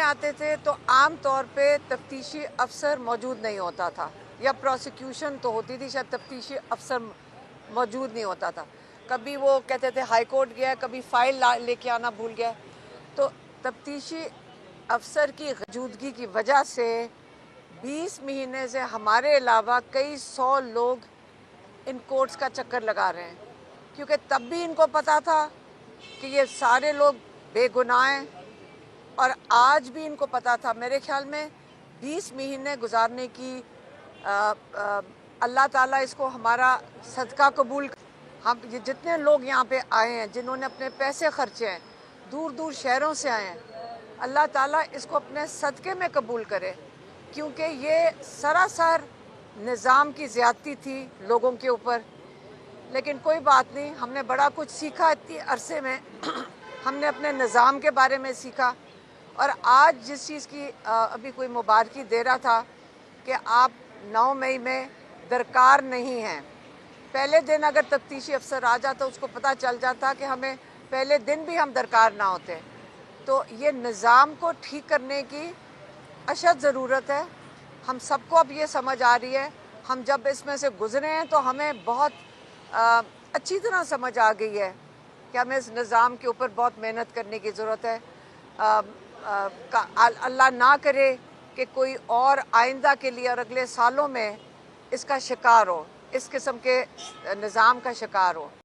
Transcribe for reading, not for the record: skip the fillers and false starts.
आते थे तो आम तौर पे तफ्तीशी अफसर मौजूद नहीं होता था, या प्रोसिक्यूशन तो होती थी, शायद तफ्तीशी अफसर मौजूद नहीं होता था। कभी वो कहते थे हाई कोर्ट गया, कभी फाइल लेके आना भूल गया। तो तफ्तीशी अफसर की मौजूदगी की वजह से 20 महीने से हमारे अलावा कई 100 लोग इन कोर्ट्स का चक्कर लगा रहे हैं, क्योंकि तब भी इनको पता था कि ये सारे लोग बेगुनाह हैं, और आज भी इनको पता था। मेरे ख्याल में 20 महीने गुजारने की अल्लाह ताला इसको हमारा सदका कबूल। हम ये जितने लोग यहाँ पे आए हैं, जिन्होंने अपने पैसे खर्चे हैं, दूर दूर शहरों से आए हैं, अल्लाह ताला इसको अपने सदक़े में कबूल करे, क्योंकि ये सरासर निज़ाम की ज़्यादती थी लोगों के ऊपर। लेकिन कोई बात नहीं, हमने बड़ा कुछ सीखा इतनी अरसे में। हमने अपने निज़ाम के बारे में सीखा, और आज जिस चीज़ की अभी कोई मुबारकी दे रहा था कि आप 9 मई में दरकार नहीं हैं। पहले दिन अगर तफ्तीशी अफसर आ जाता, उसको पता चल जाता कि हमें पहले दिन भी हम दरकार ना होते। तो ये निज़ाम को ठीक करने की अशद ज़रूरत है। हम सबको अब ये समझ आ रही है, हम जब इसमें से गुज़रे हैं तो हमें बहुत अच्छी तरह समझ आ गई है कि हमें इस निज़ाम के ऊपर बहुत मेहनत करने की ज़रूरत है। अल्लाह ना करे कि कोई और आइंदा के लिए और अगले सालों में इसका शिकार हो, इस किस्म के निज़ाम का शिकार हो।